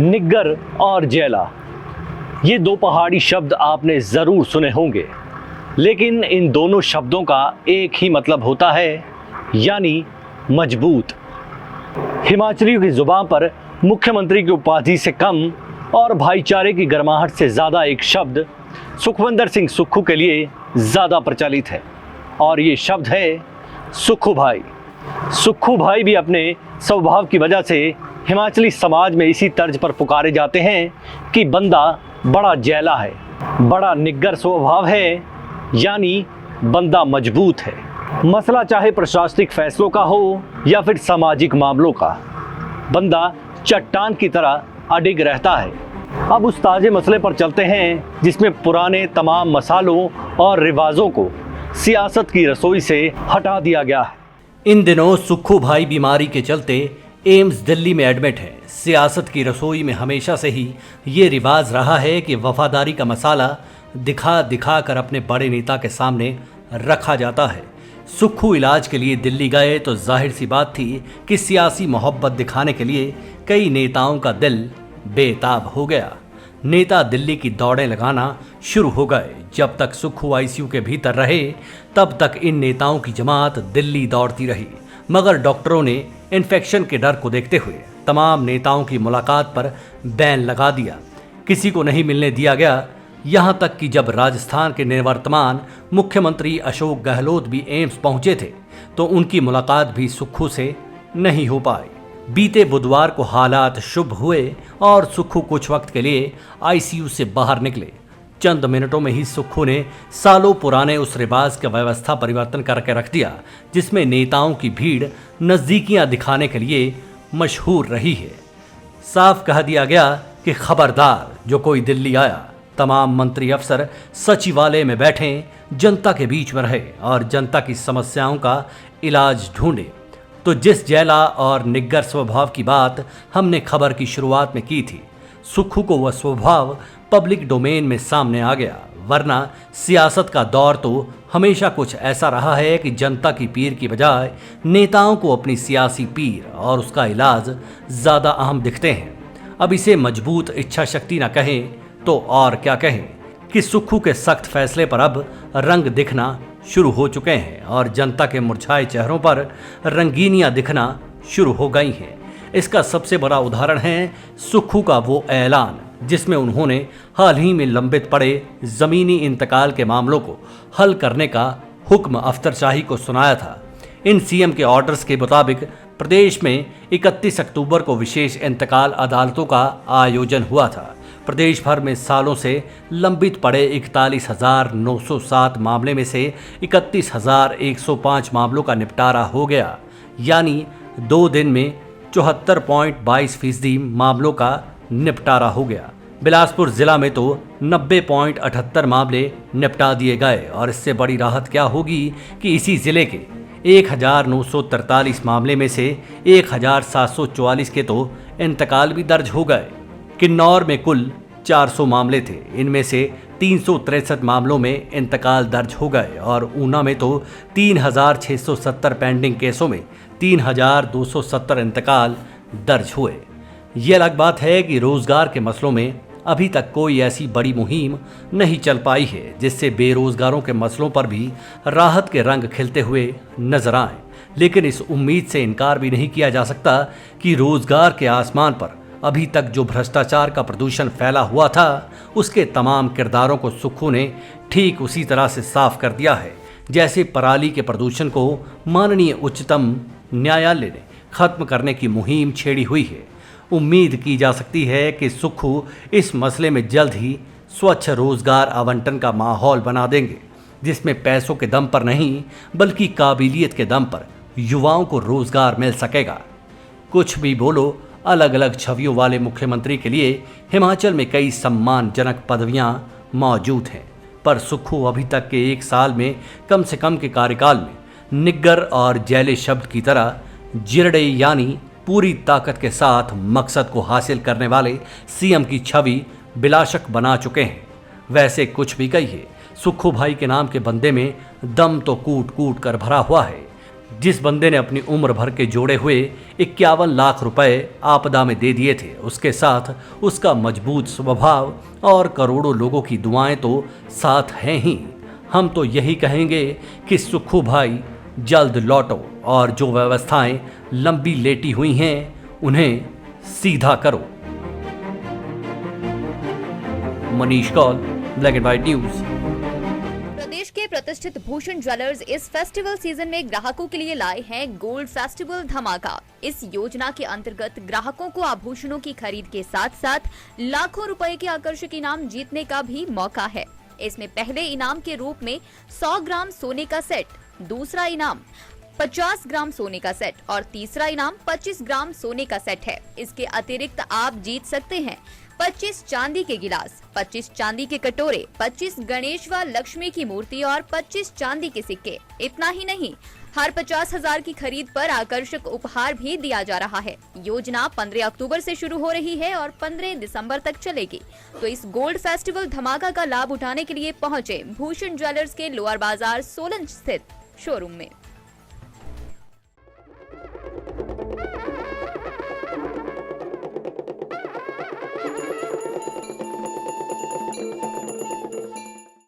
निग्गर और जैला, ये दो पहाड़ी शब्द आपने ज़रूर सुने होंगे, लेकिन इन दोनों शब्दों का एक ही मतलब होता है, यानी मजबूत। हिमाचलियों की ज़ुबान पर मुख्यमंत्री की उपाधि से कम और भाईचारे की गर्माहट से ज़्यादा एक शब्द सुखविंदर सिंह सुक्खू के लिए ज़्यादा प्रचलित है, और ये शब्द है सुक्खू भाई। सुक्खू भाई भी अपने स्वभाव की वजह से हिमाचली समाज में इसी तर्ज पर पुकारे जाते हैं कि बंदा बड़ा जैला है, बड़ा निग्गर स्वभाव है, यानी बंदा मजबूत है। मसला चाहे प्रशासनिक फैसलों का हो या फिर सामाजिक मामलों का, बंदा चट्टान की तरह अडिग रहता है। अब उस ताज़े मसले पर चलते हैं जिसमें पुराने तमाम मसालों और रिवाजों को सियासत की रसोई से हटा दिया गया है। इन दिनों सुक्खू भाई बीमारी के चलते एम्स दिल्ली में एडमिट है। सियासत की रसोई में हमेशा से ही ये रिवाज रहा है कि वफादारी का मसाला दिखा दिखा कर अपने बड़े नेता के सामने रखा जाता है। सुक्खू इलाज के लिए दिल्ली गए तो जाहिर सी बात थी कि सियासी मोहब्बत दिखाने के लिए कई नेताओं का दिल बेताब हो गया। नेता दिल्ली की दौड़ें लगाना शुरू हो गए। जब तक सुक्खू आईसीयू के भीतर रहे तब तक इन नेताओं की जमात दिल्ली दौड़ती रही, मगर डॉक्टरों ने इन्फेक्शन के डर को देखते हुए तमाम नेताओं की मुलाकात पर बैन लगा दिया। किसी को नहीं मिलने दिया गया। यहाँ तक कि जब राजस्थान के निवर्तमान मुख्यमंत्री अशोक गहलोत भी एम्स पहुंचे थे तो उनकी मुलाकात भी सुक्खू से नहीं हो पाई। बीते बुधवार को हालात शुभ हुए और सुक्खू कुछ वक्त के लिए आईसीयू से बाहर निकले। चंद मिनटों में ही सुक्खू ने सालों पुराने उस रिवाज का व्यवस्था परिवर्तन करके रख दिया जिसमें नेताओं की भीड़ नज़दीकियां दिखाने के लिए मशहूर रही है। साफ कह दिया गया कि खबरदार, जो कोई दिल्ली आया तमाम मंत्री अफसर सचिवालय में बैठें, जनता के बीच में रहे और जनता की समस्याओं का इलाज ढूंढे। तो जिस जैला और निग्गर स्वभाव की बात हमने खबर की शुरुआत में की थी, सुक्खू को वह स्वभाव पब्लिक डोमेन में सामने आ गया। वरना सियासत का दौर तो हमेशा कुछ ऐसा रहा है कि जनता की पीर की बजाय नेताओं को अपनी सियासी पीर और उसका इलाज ज़्यादा अहम दिखते हैं। अब इसे मजबूत इच्छा शक्ति न कहें तो और क्या कहें कि सुक्खू के सख्त फैसले पर अब रंग दिखना शुरू हो चुके हैं और जनता के मुरझाए चेहरों पर रंगीनियां दिखना शुरू हो गई हैं। इसका सबसे बड़ा उदाहरण है सुक्खू का वो ऐलान जिसमें उन्होंने हाल ही में लंबित पड़े ज़मीनी इंतकाल के मामलों को हल करने का हुक्म अफसरशाही को सुनाया था। इन सीएम के ऑर्डर्स के मुताबिक प्रदेश में 31 अक्टूबर को विशेष इंतकाल अदालतों का आयोजन हुआ था। प्रदेश भर में सालों से लंबित पड़े 41,907 मामले में से 31,105 मामलों का निपटारा हो गया, यानी 2 दिन में 74.22% मामलों का निपटारा हो गया। बिलासपुर जिला में तो 90.78 मामले निपटा दिए गए और इससे बड़ी राहत क्या होगी कि इसी जिले के 1,943 मामले में से 1,744 के तो इंतकाल भी दर्ज हो गए। किन्नौर में कुल 400 मामले थे, इनमें से 363 मामलों में इंतकाल दर्ज हो गए और ऊना में तो 3,670 पेंडिंग केसों में 3,270 इंतकाल दर्ज हुए। ये अलग बात है कि रोजगार के मसलों में अभी तक कोई ऐसी बड़ी मुहिम नहीं चल पाई है जिससे बेरोजगारों के मसलों पर भी राहत के रंग खिलते हुए नजर आए। लेकिन इस उम्मीद से इनकार भी नहीं किया जा सकता कि रोजगार के आसमान पर अभी तक जो भ्रष्टाचार का प्रदूषण फैला हुआ था उसके तमाम किरदारों को सुक्खू ने ठीक उसी तरह से साफ कर दिया है जैसे पराली के प्रदूषण को माननीय उच्चतम न्यायालय ने खत्म करने की मुहिम छेड़ी हुई है। उम्मीद की जा सकती है कि सुक्खू इस मसले में जल्द ही स्वच्छ रोजगार आवंटन का माहौल बना देंगे जिसमें पैसों के दम पर नहीं बल्कि काबिलियत के दम पर युवाओं को रोजगार मिल सकेगा। कुछ भी बोलो, अलग अलग छवियों वाले मुख्यमंत्री के लिए हिमाचल में कई सम्मानजनक पदवियां मौजूद हैं, पर सुक्खू अभी तक के 1 साल में कम से कम के कार्यकाल में निग्गर और जैले शब्द की तरह जिरड़े यानी पूरी ताकत के साथ मकसद को हासिल करने वाले सीएम की छवि बिलाशक बना चुके हैं। वैसे कुछ भी कहिए, सुक्खू भाई के नाम के बंदे में दम तो कूट कूट कर भरा हुआ है। जिस बंदे ने अपनी उम्र भर के जोड़े हुए 51 लाख रुपए आपदा में दे दिए थे, उसके साथ उसका मजबूत स्वभाव और करोड़ों लोगों की दुआएं तो साथ हैं ही। हम तो यही कहेंगे कि सुक्खू भाई जल्द लौटो और जो व्यवस्थाएं लंबी लेटी हुई हैं उन्हें सीधा करो। Manish Kaul, black and white news. प्रदेश के प्रतिष्ठित भूषण ज्वेलर्स इस फेस्टिवल सीजन में ग्राहकों के लिए लाए हैं गोल्ड फेस्टिवल धमाका। इस योजना के अंतर्गत ग्राहकों को आभूषणों की खरीद के साथ साथ लाखों रुपए के आकर्षक इनाम जीतने का भी मौका है। इसमें पहले इनाम के रूप में 100 ग्राम सोने का सेट, दूसरा इनाम 50 ग्राम सोने का सेट और तीसरा इनाम 25 ग्राम सोने का सेट है। इसके अतिरिक्त आप जीत सकते हैं 25 चांदी के गिलास, 25 चांदी के कटोरे, 25 गणेश व लक्ष्मी की मूर्ति और 25 चांदी के सिक्के। इतना ही नहीं, हर 50,000 की खरीद पर आकर्षक उपहार भी दिया जा रहा है। योजना 15 अक्टूबर से शुरू हो रही है और 15 दिसंबर तक चलेगी। तो इस गोल्ड फेस्टिवल धमाका का लाभ उठाने के लिए पहुंचे भूषण ज्वेलर्स के लोअर बाजार सोलन स्थित शोरूम में।